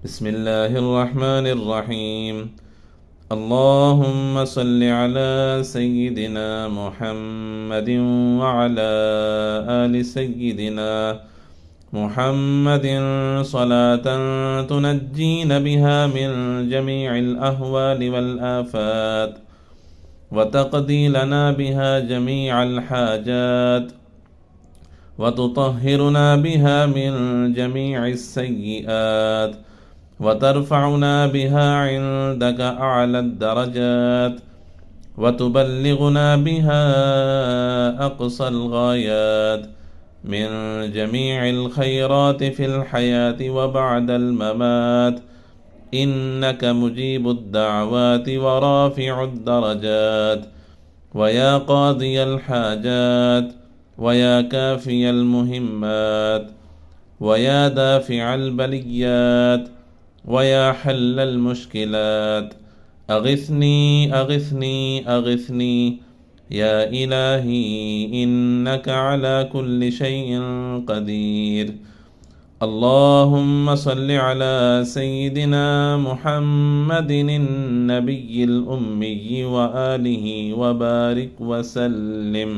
بسم الله الرحمن الرحيم. اللهم صل على سيدنا محمد وعلى آل سيدنا محمد صلاة تنجينا بها من جميع الأهوال والآفات، وتقضي لنا بها جميع الحاجات، وتطهرنا بها من جميع السيئات، وترفعنا بها عندك أعلى الدرجات، وتبلغنا بها أقصى الغايات من جميع الخيرات في الحياة وبعد الممات، إنك مجيب الدعوات ورافع الدرجات، ويا قاضي الحاجات، ويا كافي المهمات، ويا دافع البليات، ويا حل المشكلات. أغثني أغثني أغثني يا إلهي، إنك على كل شيء قدير. اللهم صل على سيدنا محمد النبي الأمي وآله وبارك وسلم.